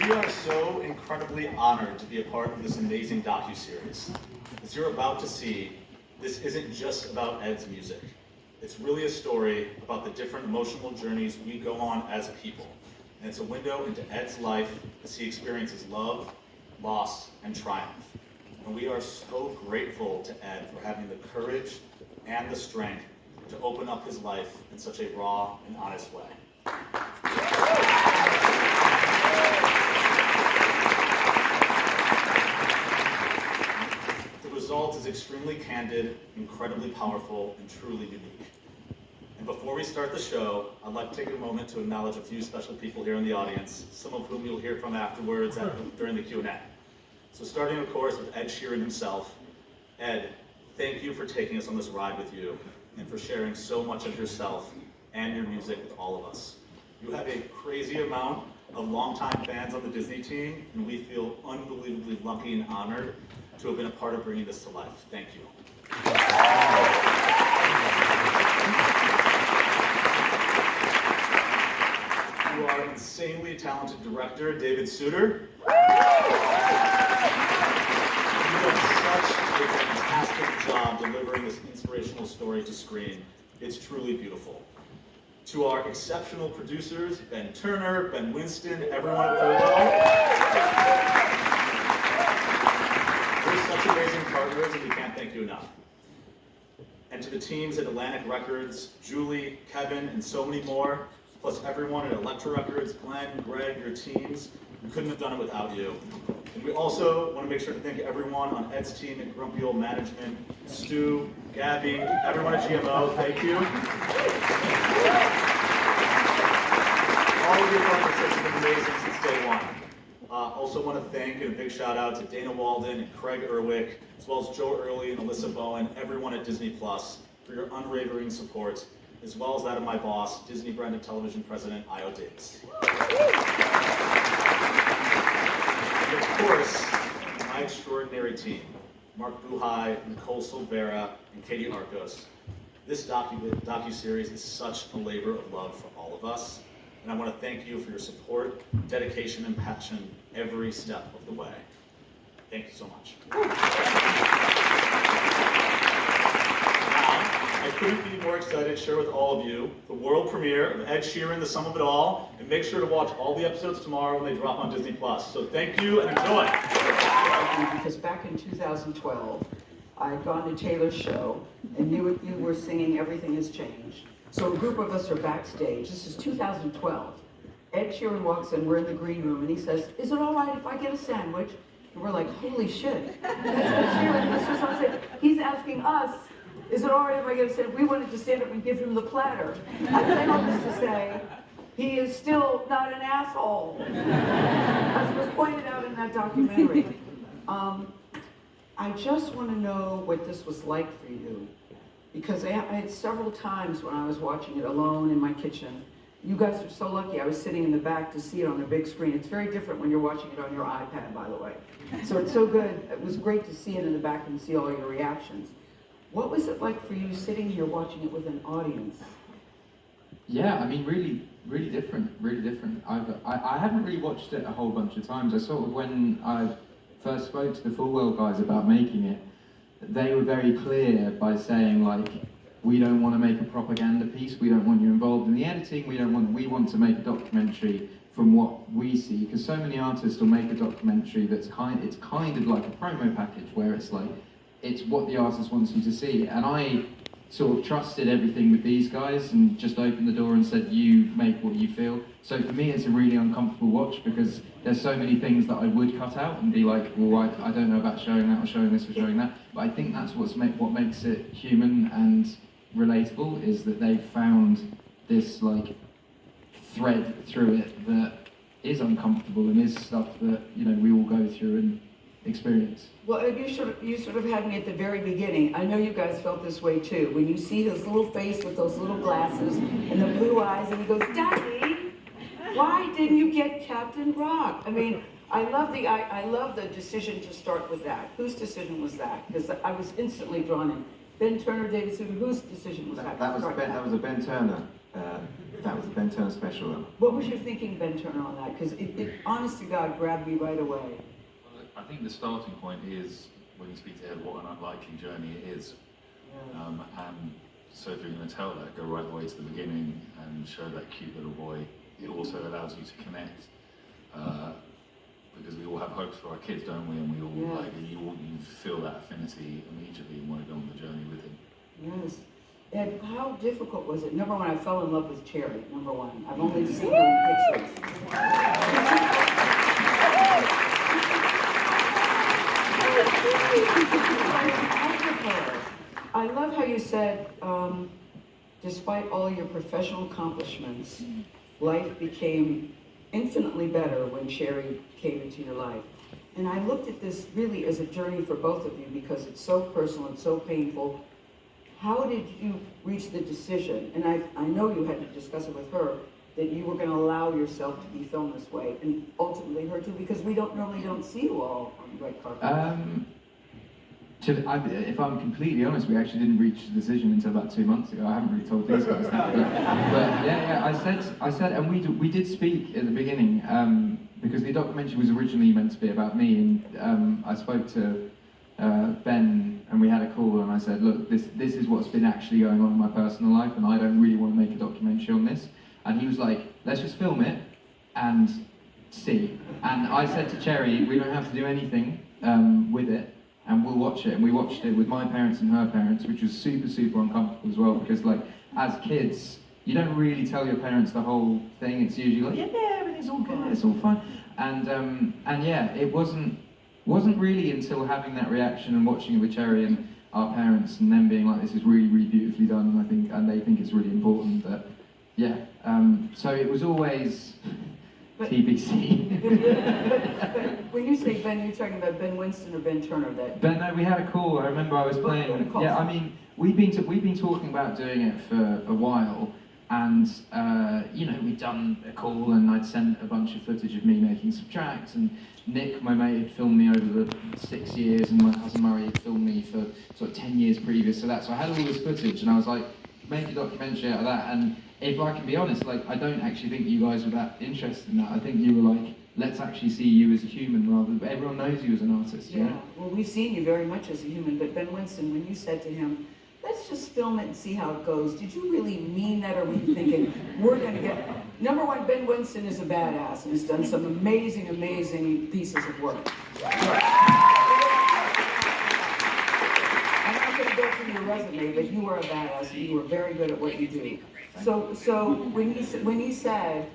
We are so incredibly honored to be a part of this amazing docuseries. As you're about to see, this isn't just about Ed's music. It's really a story about the different emotional journeys we go on as people. And it's a window into Ed's life as he experiences love, loss, and triumph. And we are so grateful to Ed for having the courage and the strength to open up his life in such a raw and honest way. The result is extremely candid, incredibly powerful, and truly unique. And before we start the show, I'd like to take a moment to acknowledge a few special people here in the audience, some of whom you'll hear from afterwards during the Q&A. So starting, of course, with Ed Sheeran himself. Ed, thank you for taking us on this ride with you and for sharing so much of yourself and your music with all of us. You have a crazy amount of longtime fans on the Disney team, and we feel unbelievably lucky and honored to have been a part of bringing this to life. Thank you. You are an insanely talented director, David Soutar. You've done such a fantastic job delivering this inspirational story to screen. It's truly beautiful. To our exceptional producers, Ben Turner, Ben Winston, everyone at Koalition. We're such amazing partners, and we can't thank you enough. And to the teams at Atlantic Records, Julie, Kevin, and so many more, plus everyone at Elektra Records, Glenn, Greg, your teams, we couldn't have done it without you. And we also want to make sure to thank everyone on Ed's team at Grumpy Old Management, Stu, Gabby, everyone at GMO, thank you. All of your partnerships have been amazing since day one. Also want to thank and a big shout out to Dana Walden and Craig Erwick, as well as Joe Early and Alyssa Bowen, everyone at Disney Plus, for your unwavering support, as well as that of my boss, Disney Branded Television President Io Davis. And of course, my extraordinary team, Mark Buhai, Nicole Silvera, and Katie Arcos. This docuseries is such a labor of love for all of us, and I want to thank you for your support, dedication, and passion every step of the way. Thank you so much. I couldn't be more excited to share with all of you the world premiere of Ed Sheeran, The Sum of It All, and make sure to watch all the episodes tomorrow when they drop on Disney+. So thank you and enjoy. Because back in 2012, I had gone to Taylor's show, and you were singing Everything Has Changed. So a group of us are backstage. This is 2012. Ed Sheeran walks in, we're in the green room, and he says, "Is it all right if I get a sandwich?" And we're like, holy shit. That's Ed Sheeran. This is what I'm saying. He's asking us, is it all right if I get a sandwich? We wanted to stand up and give him the platter. I say all this to say, he is still not an asshole. As was pointed out in that documentary. I just want to know what this was like for you. Because I had several times when I was watching it alone in my kitchen. You guys are so lucky I was sitting in the back to see it on a big screen. It's very different when you're watching it on your iPad, by the way. So it's so good. It was great to see it in the back and see all your reactions. What was it like for you sitting here watching it with an audience? Yeah, I mean, really different, really different. I haven't really watched it a whole bunch of times. I sort of, when I first spoke to the Fulwell guys about making it, they were very clear by saying, like, we don't want to make a propaganda piece, we don't want you involved in the editing, we want to make a documentary from what we see, because so many artists will make a documentary that's kind of like a promo package where it's like, it's what the artist wants you to see. And I sort of trusted everything with these guys and just opened the door and said, you make what you feel. So for me, it's a really uncomfortable watch because there's so many things that I would cut out and be like, well, I don't know about showing that or showing this or showing that. But I think that's what makes it human and relatable, is that they've found this like thread through it that is uncomfortable and is stuff that, you know, we all go through and experience. Well, you sort of had me at the very beginning. I know you guys felt this way too. When you see his little face with those little glasses and the blue eyes, and he goes, "Daddy, why didn't you get Captain Rock?" I mean, I love the decision to start with that. Whose decision was that? Because I was instantly drawn in. Ben Turner, David Soutar, whose decision was that? That was a Ben Turner that was the Ben Turner special. What was your thinking, Ben Turner, on that? Because it honest to God, grabbed me right away. I think the starting point is when you speak to Ed, what an unlikely journey it is. Yeah. And so if you're going to tell that, go right the way to the beginning and show that cute little boy. It also allows you to connect, because we all have hopes for our kids, don't we? And we all you feel that affinity immediately and want to go on the journey with him. Yes. Ed, how difficult was it? Number one, I fell in love with Cherry, number one. I've only seen her in pictures. I love how you said, despite all your professional accomplishments, life became infinitely better when Cherry came into your life. And I looked at this really as a journey for both of you because it's so personal and so painful. How did you reach the decision, and I know you had to discuss it with her, that you were going to allow yourself to be filmed this way, and ultimately her too, because we normally don't see you all on the red carpet. If I'm completely honest, we actually didn't reach the decision until about 2 months ago. I haven't really told these guys that. But yeah, I said, and we did speak at the beginning, because the documentary was originally meant to be about me, and I spoke to Ben, and we had a call, and I said, look, this is what's been actually going on in my personal life, and I don't really want to make a documentary on this. And he was like, let's just film it and see. And I said to Cherry, we don't have to do anything with it, and we'll watch it. And we watched it with my parents and her parents, which was super, super uncomfortable as well, because like, as kids, you don't really tell your parents the whole thing. It's usually like, yeah, everything's all good, it's all fine. And yeah, it wasn't really until having that reaction and watching it with Cherry and our parents and them being like, this is really, really beautifully done, and they think it's really important that, yeah. So it was always TBC. But when you say Ben, you're talking about Ben Winston or Ben Turner? Ben, no, we had a call. I remember I was playing. Yeah, I mean, we've been talking about doing it for a while, and you know, we'd done a call, and I'd sent a bunch of footage of me making some tracks, and Nick, my mate, had filmed me over the 6 years, and my cousin Murray had filmed me for sort of 10 years previous to that. So I had all this footage, and I was like, make a documentary out of that. And if I can be honest, like, I don't actually think you guys were that interested in that. I think you were like, let's actually see you as a human rather than, everyone knows you as an artist, you know? Well, we've seen you very much as a human, but Ben Winston, when you said to him, let's just film it and see how it goes, did you really mean that, or were you thinking, we're gonna get... Number one, Ben Winston is a badass and has done some amazing, amazing pieces of work. I'm not gonna go through your resume, but you are a badass and you were very good at what you do. So when you said,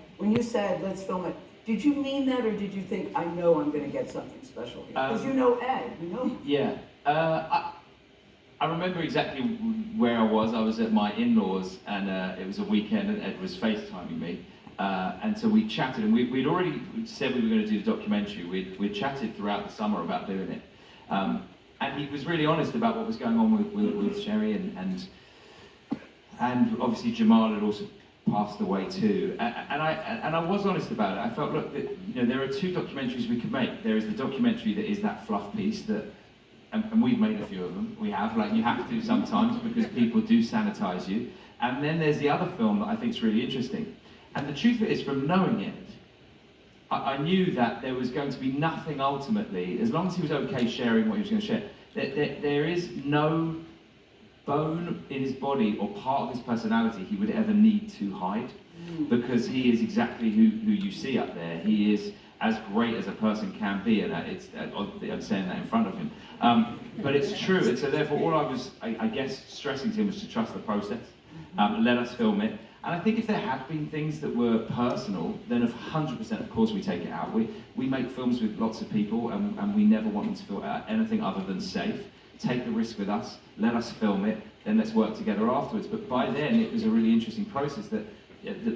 let's film it, did you mean that, or did you think, I know I'm gonna get something special here? Because you know Ed, you know? Yeah. I remember exactly where I was. I was at my in-laws, and it was a weekend, and Ed was FaceTiming me. And so we chatted, and we'd already said we were going to do the documentary. We'd chatted throughout the summer about doing it. And he was really honest about what was going on with Sherry, and obviously Jamal had also passed away too. And I was honest about it. I felt, look, you know, there are two documentaries we could make. There is the documentary that is that fluff piece that, and we've made a few of them. We have, like, you have to sometimes because people do sanitize you. And then there's the other film that I think is really interesting. And the truth of it is, from knowing it, I knew that there was going to be nothing ultimately, as long as he was okay sharing what he was going to share. There is no bone in his body or part of his personality he would ever need to hide, because he is exactly who you see up there. He is as great as a person can be, and I'm saying that in front of him. But it's true, and so therefore all I was, I guess, stressing to him was to trust the process, let us film it. And I think if there had been things that were personal, then 100% of course we take it out. We make films with lots of people, and we never want them to feel anything other than safe. Take the risk with us, let us film it, then let's work together afterwards. But by then it was a really interesting process that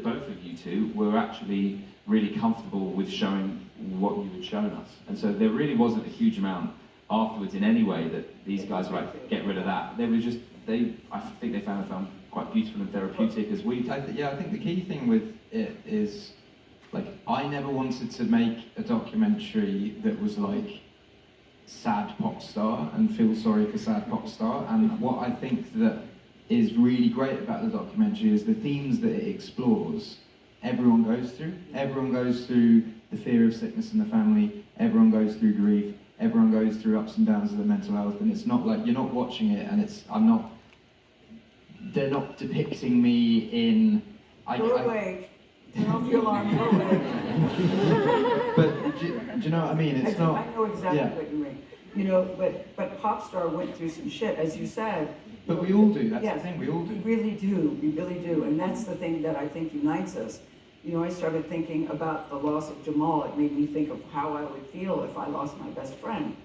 both of you two were actually really comfortable with showing what you had shown us. And so there really wasn't a huge amount afterwards in any way that these guys were like, get rid of that. They were just, I think they found the film quite beautiful and therapeutic as we did. Yeah, I think the key thing with it is, like, I never wanted to make a documentary that was like sad pop star and feel sorry for sad pop star. And what I think that is really great about the documentary is the themes that it explores. Everyone goes through. Everyone goes through the fear of sickness in the family. Everyone goes through grief. Everyone goes through ups and downs of the mental health. And it's not like you're not watching it, and they're not depicting me in. You're awake. Turn off your alarm. You're awake. But do you know what I mean? It's not. I know exactly yeah. what you mean. You know, but pop star went through some shit, as you said. But we all do. That's yes, the thing. We all do. We really do. We really do. And that's the thing that I think unites us. You know, I started thinking about the loss of Jamal. It made me think of how I would feel if I lost my best friend.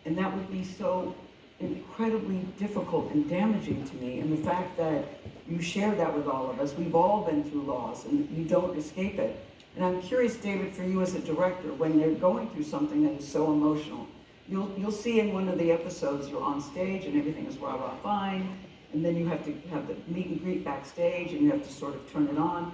And that would be so incredibly difficult and damaging to me. And the fact that you share that with all of us, we've all been through loss and you don't escape it. And I'm curious, David, for you as a director, when you're going through something that is so emotional, you'll see in one of the episodes you're on stage and everything is rah-rah fine, and then you have to have the meet and greet backstage and you have to sort of turn it on.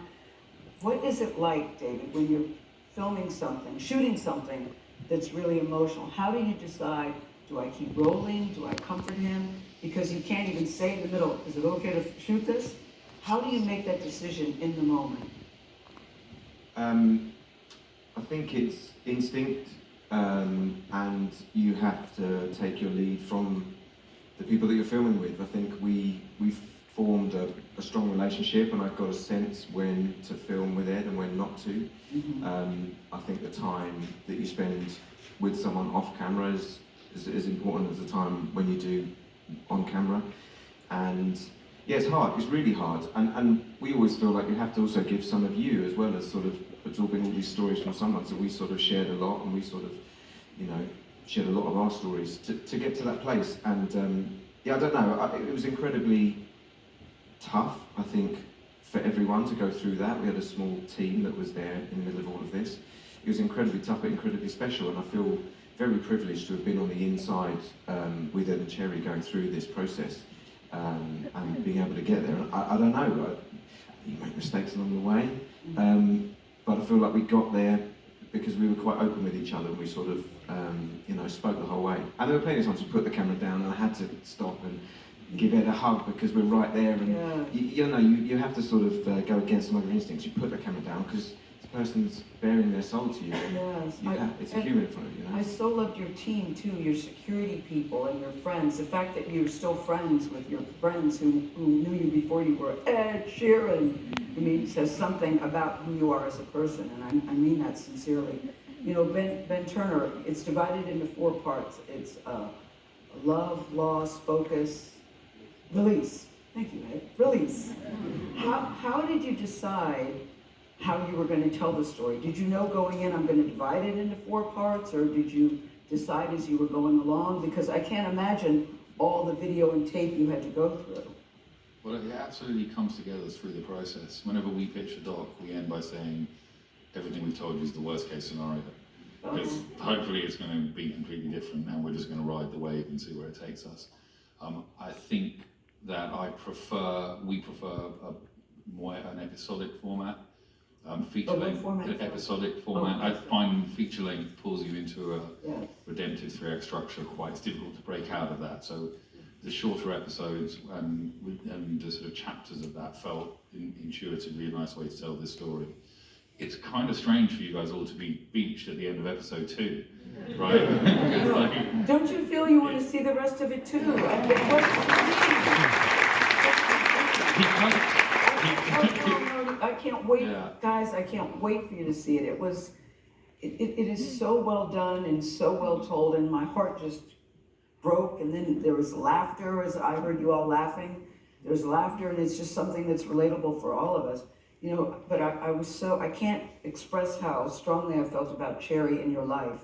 What is it like, David, when you're filming something, shooting something that's really emotional? How do you decide, do I keep rolling? Do I comfort him? Because you can't even say in the middle, is it okay to shoot this? How do you make that decision in the moment? I think it's instinct, and you have to take your lead from the people that you're filming with. I think we've formed a strong relationship, and I've got a sense when to film with Ed and when not to. Mm-hmm. I think the time that you spend with someone off camera is as important as the time when you do on camera. And yeah, it's hard, it's really hard. And we always feel like you have to also give some of you, as well as sort of absorbing all these stories from someone. So we sort of shared a lot, and we sort of, you know, shared a lot of our stories to get to that place. And yeah, I don't know, it was incredibly tough, I think, for everyone to go through that. We had a small team that was there in the middle of all of this. It was incredibly tough, but incredibly special, and I feel very privileged to have been on the inside with Ed and Cherry going through this process, and being able to get there. I don't know, you make mistakes along the way, but I feel like we got there because we were quite open with each other, and we sort of, you know, spoke the whole way. And there were plenty of times we put the camera down and I had to stop and give Ed a hug because we're right there, and Yeah. you have to sort of go against some other instincts. You put the camera down because the person's bearing their soul to you. Yes. It's a human in front of you, you know? I so loved your team too, your security people and your friends. The fact that you're still friends with your friends who knew you before you were Ed Sheeran, I mean, says something about who you are as a person, and I mean that sincerely. You know, Ben Turner, it's divided into 4 parts. It's love, loss, focus, release. Thank you, Ed. Release. How did you decide how you were going to tell the story? Did you know going in, I'm going to divide it into 4 parts, or did you decide as you were going along? Because I can't imagine all the video and tape you had to go through. Well, it absolutely comes together through the process. Whenever we pitch a doc, we end by saying everything we've told you is the worst case scenario. Because hopefully it's going to be completely different, and we're just going to ride the wave and see where it takes us. I think that we prefer more an episodic format. Feature-length episodic format. I find feature-length pulls you into a redemptive 3-act structure it's difficult to break out of that. So the shorter episodes and the sort of chapters of that felt intuitively a nice way to tell this story. It's kind of strange for you guys all to be beached at the end of episode 2, right? Don't you feel you want to see the rest of it too? I can't wait, guys, I can't wait for you to see it. It is so well done and so well told, and my heart just broke, and then there was laughter as I heard you all laughing. There's laughter, and it's just something that's relatable for all of us. You know, but I can't express how strongly I felt about Cherry in your life,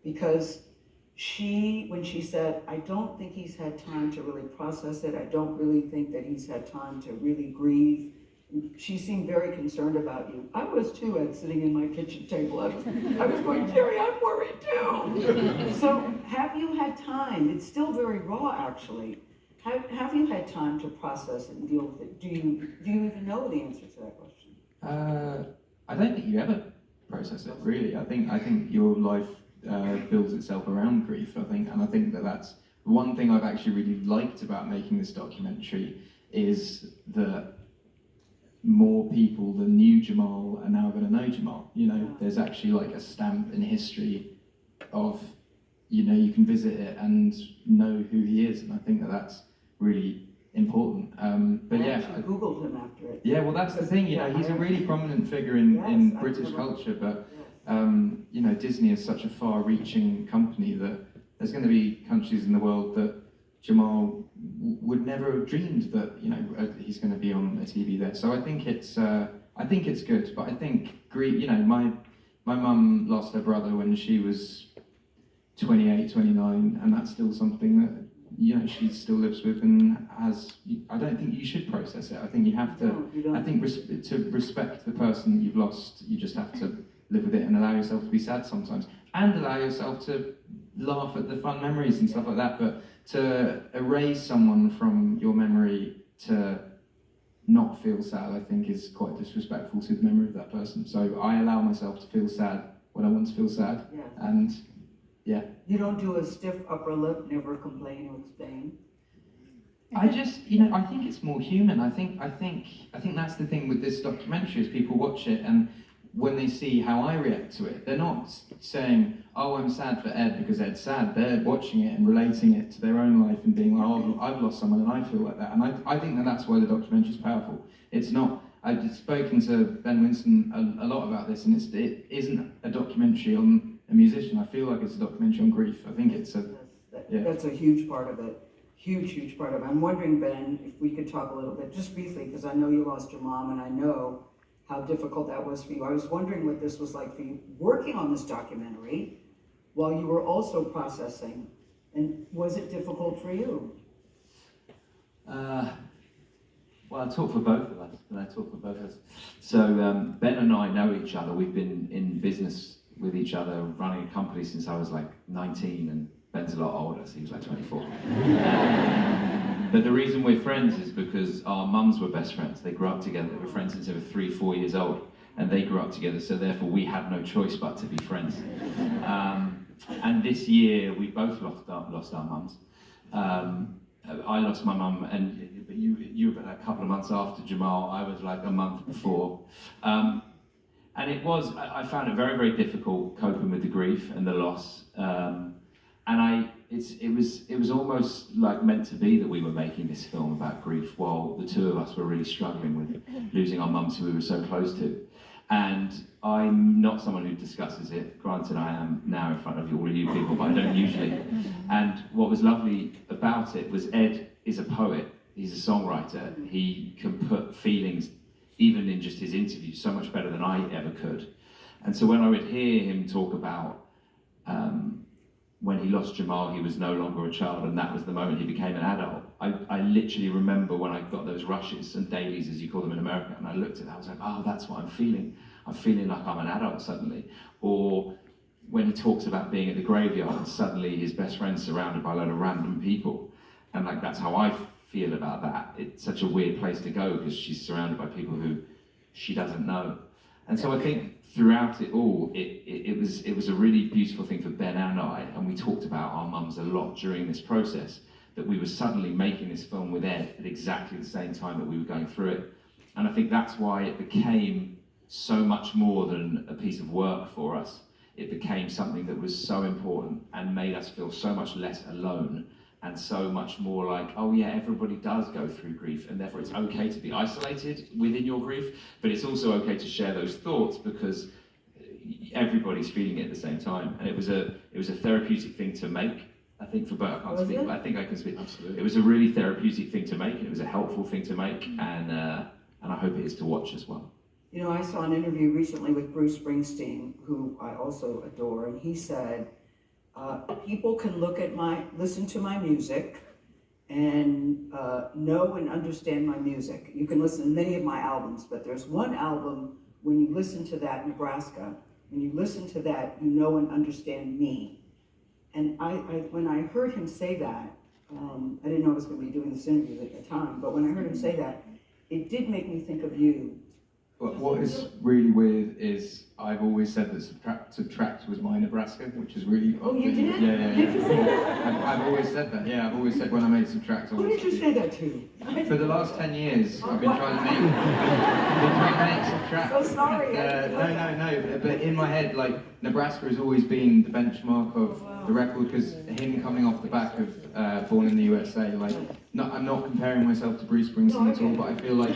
because when she said, I don't think he's had time to really process it, I don't really think that he's had time to really grieve. She seemed very concerned about you. I was too, Ed, sitting in my kitchen table. I was going, Cherry, I'm worried too. So have you had time? It's still very raw, actually. Have you had time to process it and deal with it? Do you even know the answer to that question? I don't think you ever process it, really. I think your life builds itself around grief, and I think that's one thing I've actually really liked about making this documentary is that more people than knew Jamal are now going to know Jamal. You know, there's actually like a stamp in history of, you know, you can visit it and know who he is, and I think that that's really important. But I yeah, actually Googled him after it. yeah, well, that's the thing. You know, he's a really prominent figure in British culture, but you know, Disney is such a far-reaching company that there's going to be countries in the world that Jamal would never have dreamed that, you know, he's going to be on a TV there. So I think it's good, but I think you know, my mum lost her brother when she was 28, 29, and that's still something that, you know, she still lives with and has. I don't think you should process it. I think you have to. No, you don't. I think to respect the person that you've lost, you just have to live with it and allow yourself to be sad sometimes, and allow yourself to laugh at the fun memories and stuff like that. But to erase someone from your memory to not feel sad, I think is quite disrespectful to the memory of that person. So I allow myself to feel sad when I want to feel sad, Yeah. and yeah. You don't do a stiff upper lip, never complain or explain. I just, you know, I think it's more human. I think that's the thing with this documentary is people watch it and when they see how I react to it, they're not saying, "Oh, I'm sad for Ed because Ed's sad." They're watching it and relating it to their own life and being like, "Oh, I've lost someone and I feel like that." And I think that that's why the documentary is powerful. It's not. I've spoken to Ben Winston a lot about this, and it isn't a documentary on a musician. I feel like it's a documentary on grief. I think it's a. That's a huge part of it. Huge part of it. I'm wondering, Ben, if we could talk a little bit, just briefly, because I know you lost your mom and I know how difficult that was for you. I was wondering what this was like for you working on this documentary while you were also processing. And was it difficult for you? Well, I talk for both of us. Can I talk for both of us? So Ben and I know each other. We've been in business with each other, running a company since I was like 19, and Ben's a lot older, so he was like 24. But the reason we're friends is because our mums were best friends. They grew up together. They were friends since they were 3-4 years old, and they grew up together, so therefore we had no choice but to be friends. And this year, we both lost our mums. I lost my mum, but you were about a couple of months after Jamal. I was like a month before. And I found it very, very difficult coping with the grief and the loss. And it was almost like meant to be that we were making this film about grief while the two of us were really struggling with losing our mums who we were so close to. And I'm not someone who discusses it. Granted, I am now in front of all of you people, but I don't usually. And what was lovely about it was Ed is a poet. He's a songwriter. He can put feelings, even in just his interviews, so much better than I ever could. And so when I would hear him talk about when he lost Jamal, he was no longer a child, and that was the moment he became an adult. I literally remember when I got those rushes and dailies, as you call them in America, and I looked at that, I was like, oh, that's what I'm feeling. I'm feeling like I'm an adult suddenly. Or when he talks about being at the graveyard, and suddenly his best friend's surrounded by a load of random people. And like, that's how I feel about that. It's such a weird place to go, because she's surrounded by people who she doesn't know. And so I think throughout it all, it was a really beautiful thing for Ben and I, and we talked about our mums a lot during this process, that we were suddenly making this film with Ed at exactly the same time that we were going through it. And I think that's why it became so much more than a piece of work for us. It became something that was so important and made us feel so much less alone, and so much more like, oh yeah, everybody does go through grief, and therefore it's okay to be isolated within your grief, but it's also okay to share those thoughts because everybody's feeling it at the same time. And it was a therapeutic thing to make, I think, for both. I can't speak, but I think I can speak. Absolutely. It was a really therapeutic thing to make, and it was a helpful thing to make, and I hope it is to watch as well. You know, I saw an interview recently with Bruce Springsteen, who I also adore, and he said, people can listen to my music and know and understand my music. You can listen to many of my albums, but there's one album, when you listen to that, Nebraska, when you listen to that, you know and understand me. And when I heard him say that, I didn't know I was going to be doing this interview at the time, but when I heard him say that, it did make me think of you What is really weird is I've always said that subtract was my Nebraska, which is really. Oh, you did? Yeah. Did you say that? I've always said that. Yeah, I've always said when I made subtract. Who did you say that to? For the last 10 years, I've been trying to make subtract. So sorry. No. But in my head, like Nebraska has always been the benchmark of the record because him coming off the back of Born in the USA. Like, I'm not comparing myself to Bruce Springsteen at all, but I feel like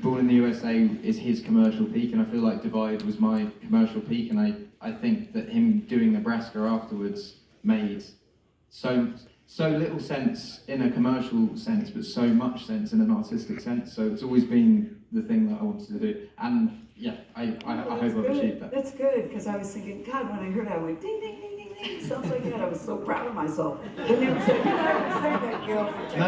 Born in the USA is his commercial peak, and I feel like Divide was my commercial peak, and I think that him doing Nebraska afterwards made so little sense in a commercial sense, but so much sense in an artistic sense. So it's always been the thing that I wanted to do, and yeah, I hope I've achieved that. That's good, because I was thinking, God, when I heard it, I went ding, ding, ding, ding, ding, sounds like that. I was so proud of myself. Then you said, I would say that, girl. No.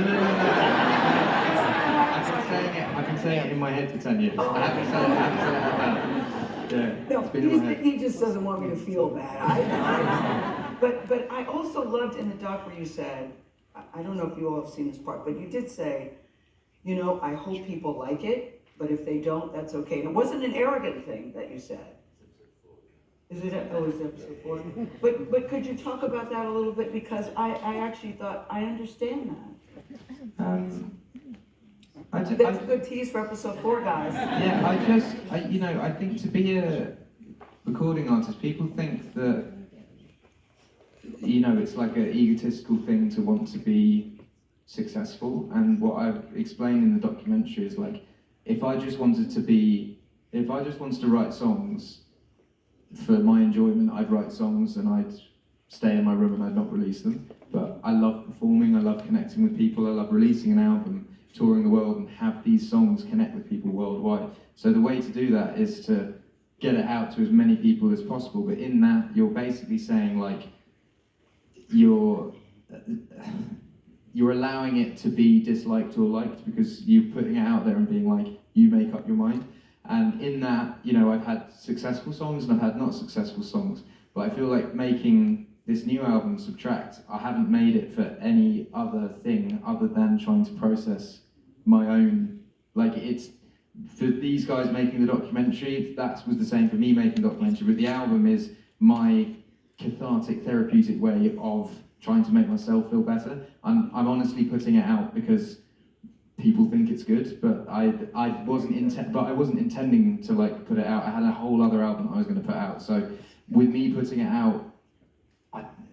I've been saying it in my head for 10 years. I haven't said it out loud. Yeah, No, it's been in my head. he just doesn't want me to feel bad. I know. But I also loved in the doc where you said, I don't know if you all have seen this part, but you did say, you know, I hope people like it, but if they don't, that's okay. And it wasn't an arrogant thing that you said. Is it? Oh, it's episode 4. But could you talk about that a little bit, because I actually thought I understand that. That's a good tease for episode 4, guys. Yeah, I think to be a recording artist, people think that, it's like an egotistical thing to want to be successful. And what I've explained in the documentary is like, if I just wanted to write songs for my enjoyment, I'd write songs and I'd stay in my room and I'd not release them. But I love performing, I love connecting with people, I love releasing an album, touring the world and have these songs connect with people worldwide. So the way to do that is to get it out to as many people as possible, but in that you're basically saying like, you're allowing it to be disliked or liked because you're putting it out there and being like, you make up your mind. And in that, I've had successful songs and I've had not successful songs, but I feel like making this new album, Subtract, I haven't made it for any other thing other than trying to process my own, like it's, for these guys making the documentary, that was the same for me making the documentary, but the album is my cathartic, therapeutic way of trying to make myself feel better. I'm honestly putting it out because people think it's good, but I wasn't intending to like put it out. I had a whole other album that I was going to put out. So with me putting it out,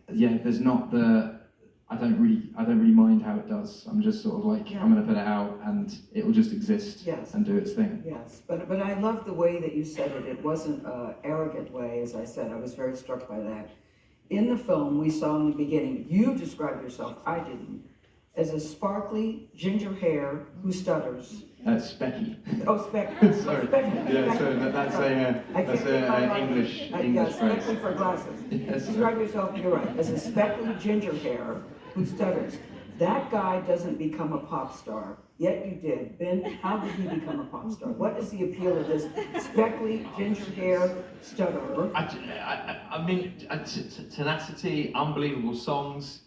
there's not the, I don't really mind how it does. I'm just sort of like, I'm going to put it out and it will just exist and do its thing. Yes, but I love the way that you said it. It wasn't an arrogant way, as I said. I was very struck by that. In the film, we saw in the beginning, you described yourself, I didn't, as a sparkly ginger hair who stutters. Specky. Oh, Specky. Sorry. Specky. Yeah, so that's a English yes, phrase. Specky for glasses. Yes. Describe yourself, you're right, as a speckly ginger hair who stutters. That guy doesn't become a pop star, yet you did. Ben, how did he become a pop star? What is the appeal of this speckly ginger hair stutterer? I mean, tenacity, unbelievable songs.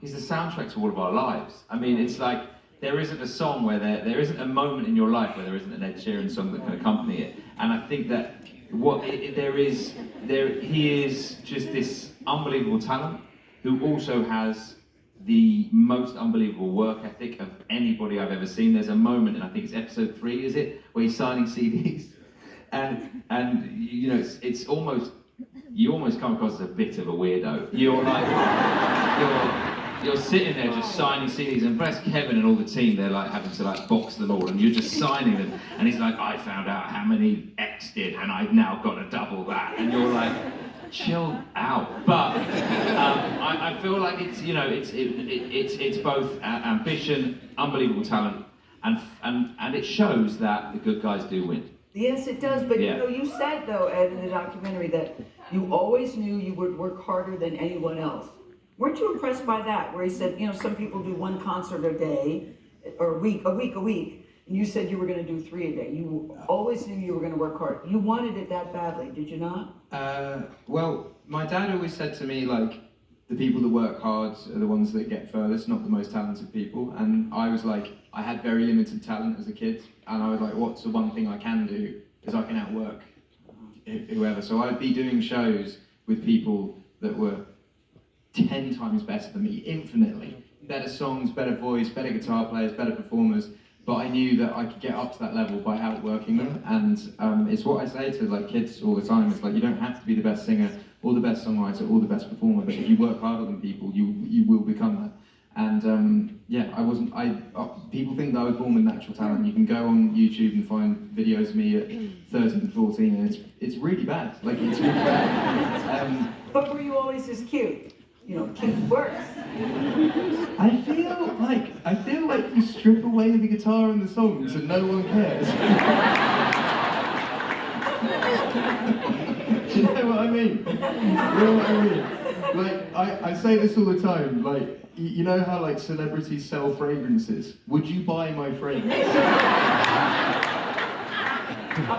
He's the soundtrack to all of our lives. I mean, it's like, there isn't a song where there isn't a moment in your life where there isn't an Ed Sheeran song that can accompany it. And I think that he is just this unbelievable talent who also has the most unbelievable work ethic of anybody I've ever seen. There's a moment, and I think it's episode 3, is it, where he's signing CDs, and it's almost, you almost come across as a bit of a weirdo. You're like, you're sitting there just signing CDs, and bless Kevin and all the team, they're like having to like box them all, and you're just signing them, and he's like, I found out how many X did, and I've now got to double that, and you're like, chill out. But I feel like it's it's both ambition, unbelievable talent, and it shows that the good guys do win. Yes, it does. But you said though, Ed, in the documentary that you always knew you would work harder than anyone else. Weren't you impressed by that? Where he said, some people do 1 concert a day, or a week, and you said you were going to do 3 a day. You always knew you were going to work hard. You wanted it that badly, did you not? Well, my dad always said to me, like, the people that work hard are the ones that get furthest, not the most talented people. And I was like, I had very limited talent as a kid, and I was like, what's the one thing I can do because I can outwork whoever. So I'd be doing shows with people that were 10 times better than me, infinitely. Better songs, better voice, better guitar players, better performers. But I knew that I could get up to that level by outworking them. And it's what I say to like kids all the time. It's like, you don't have to be the best singer or the best songwriter or the best performer, but if you work harder than people, you will become that. And yeah, people think that I was born with natural talent. You can go on YouTube and find videos of me at 13 and 14, and it's really bad. Like, it's really bad. But were you always just cute? You know, cute works. I feel like you strip away the guitar and the songs and no one cares. Do you know what I mean? You know what I mean? Like, I say this all the time, like, you know how like celebrities sell fragrances? Would you buy my fragrance?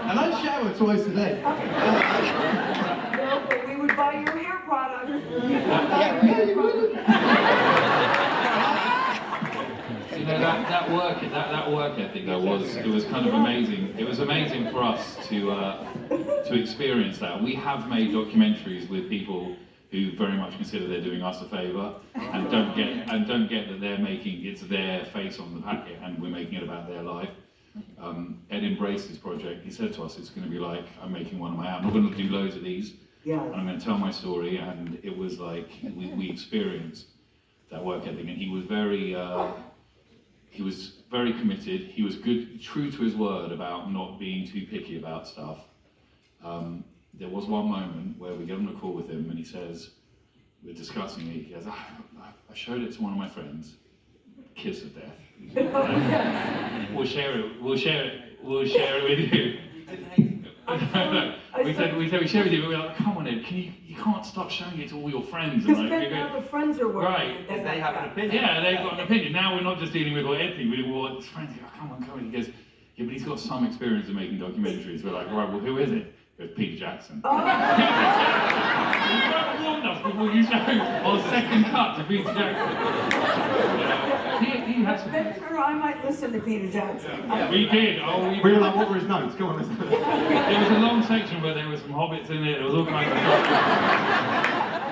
And I shower twice a day. No, but we would buy your hair product. Yeah, you would. You know, that work ethic though was kind of amazing. It was amazing for us to experience that. We have made documentaries with people who very much consider they're doing us a favour and don't get that they're making it's their face on the packet and we're making it about their life. Ed embraced this project. He said to us, it's going to be like I'm making one of my own. I'm not going to do loads of these. Yeah. And I'm going to tell my story, and it was like we experienced that work ethic, and he was very committed. He was true to his word about not being too picky about stuff. There was one moment where we get on a call with him, and he says, we're discussing it. He goes, I showed it to one of my friends. Kiss of death. We'll share it with you. We said we share with you, but we're like, come on, Ed, you can't stop showing it to all your friends. Because like, then now the friends are working. right, Because they have an opinion. yeah, they've got an opinion. Now we're not just dealing with what Ed thinks, we're what his friends go, come on. He goes, yeah, but he's got some experience in making documentaries. We're like, right, well, who is it? He goes, Peter Jackson. Oh. You haven't warned us before you show our second cut to Peter Jackson. He has some... I might listen to Peter Jackson. Yeah, we did. We were like, what were his notes? Go on, listen. There was a long section where there were some hobbits in it. There was all kinds of stuff.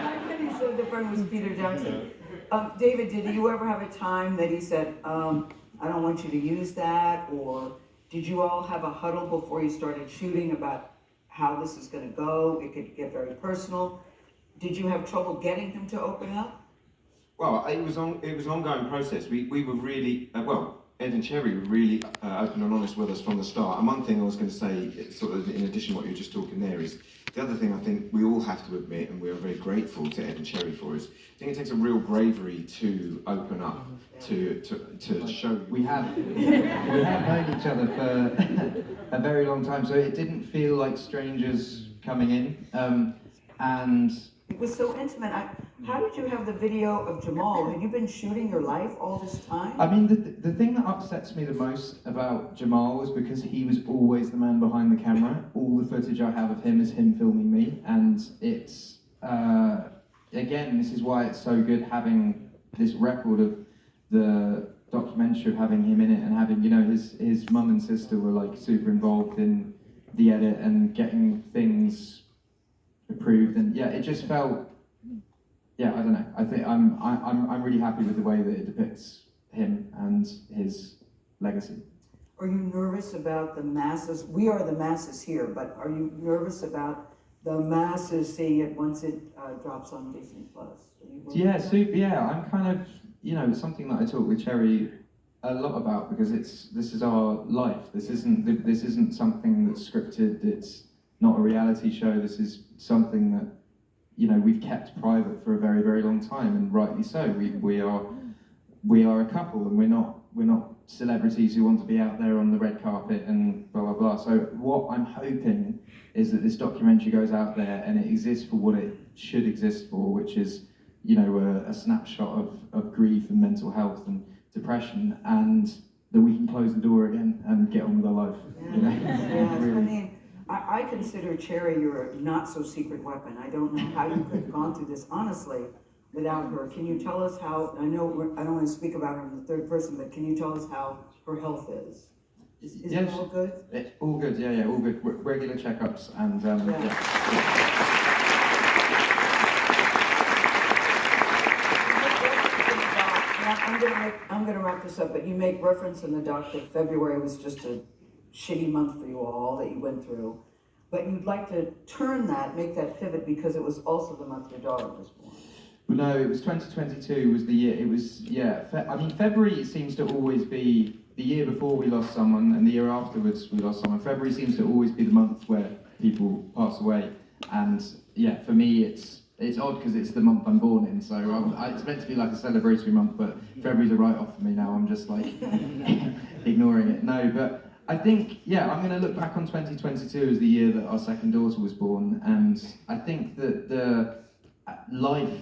I'm pretty sure the friend was Peter Jackson. David, did you ever have a time that he said, I don't want you to use that? Or did you all have a huddle before you started shooting about how this is going to go? It could get very personal. Did you have trouble getting him to open up? Well, it was an ongoing process. We were really, Ed and Cherry were really open and honest with us from the start. And one thing I was going to say, sort of in addition to what you were just talking there, is the other thing I think we all have to admit, and we are very grateful to Ed and Cherry for, is I think it takes a real bravery to open up, to show. We have known each other for a very long time, so it didn't feel like strangers coming in. And it was so intimate. How did you have the video of Jamal? Had you been shooting your life all this time? I mean, the thing that upsets me the most about Jamal was because he was always the man behind the camera. All the footage I have of him is him filming me, and it's again, this is why it's so good having this record of the documentary, of having him in it, and having, you know, his mum and sister were like super involved in the edit and getting things approved, and yeah, it just felt, yeah, I don't know. I think I'm really happy with the way that it depicts him and his legacy. Are you nervous about the masses? We are the masses here, but are you nervous about the masses seeing it once it drops on Disney Plus? Yeah, I'm kind of, you know, it's something that I talk with Cherry a lot about, because this is our life. This isn't something that's scripted. It's not a reality show. This is something that, you know, we've kept private for a very, very long time, and rightly so. We are a couple, and we're not celebrities who want to be out there on the red carpet and blah blah blah. So what I'm hoping is that this documentary goes out there and it exists for what it should exist for, which is, you know, a snapshot of grief and mental health and depression, and that we can close the door again and get on with our life. Yeah. You know? Yeah, Really. I mean, I consider Cherry your not so secret weapon. I don't know how you could have gone through this, honestly, without her. Can you tell us how, I know I don't want to speak about her in the third person, but can you tell us how her health is? Is Yeah, it all good? All good, yeah, all good. Regular checkups and yeah. I'm gonna wrap this up, but you make reference in the doc that February was just a shitty month for you all that you went through. But you'd like to turn that, make that pivot because it was also the month your daughter was born. No, it was 2022 was the year. It was, yeah. I mean, February seems to always be the year before we lost someone, and the year afterwards we lost someone. February seems to always be the month where people pass away, and yeah, for me it's odd because it's the month I'm born in. So it's meant to be like a celebratory month, but February's a write-off for me now. I'm just like ignoring it. No, but I think, yeah, I'm going to look back on 2022 as the year that our second daughter was born, and I think that the life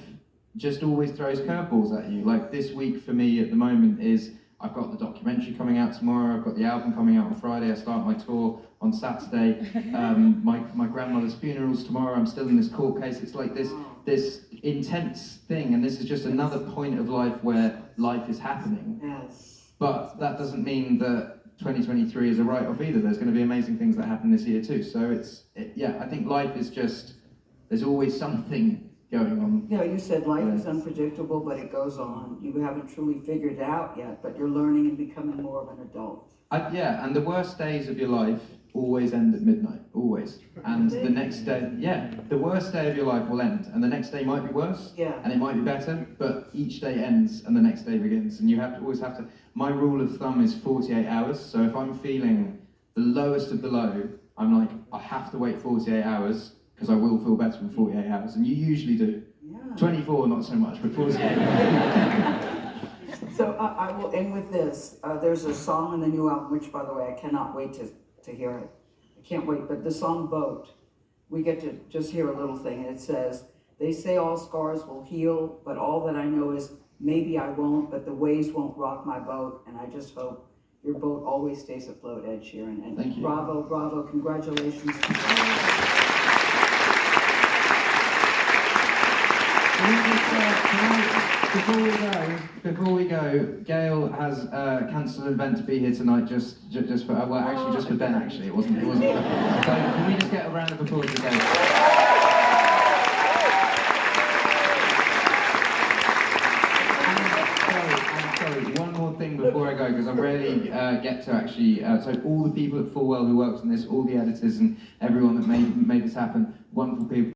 just always throws curveballs at you. Like this week for me at the moment is I've got the documentary coming out tomorrow, I've got the album coming out on Friday, I start my tour on Saturday, my grandmother's funeral's tomorrow, I'm still in this court case. It's like this intense thing, and this is just another point of life where life is happening. Yes. But that doesn't mean that 2023 is a write-off either. There's going to be amazing things that happen this year too. So yeah, I think life is just, there's always something going on. You know, you said life is unpredictable, but it goes on. You haven't truly figured it out yet, but you're learning and becoming more of an adult. Yeah, and the worst days of your life always end at midnight, always. And the next day, yeah, the worst day of your life will end, and the next day might be worse, and it might be better, but each day ends and the next day begins, and you always have to, my rule of thumb is 48 hours, so if I'm feeling the lowest of the low, I'm like, I have to wait 48 hours, because I will feel better in 48 hours, and you usually do. 24, not so much, but 48. So I will end with this. There's a song on the new album, which, by the way, I cannot wait to hear it. I can't wait, but the song Boat, we get to just hear a little thing, and it says, they say all scars will heal, but all that I know is maybe I won't, but the waves won't rock my boat, and I just hope your boat always stays afloat, Ed Sheeran. And thank you. Bravo, bravo, congratulations. Before we go, Gail has cancelled an event to be here tonight just for, well, actually just for Ben, actually, it wasn't. So can we just get a round of applause for Gail? Sorry, one more thing before I go, because I rarely get to actually, so all the people at Fulwell who worked on this, all the editors and everyone that made this happen, wonderful people.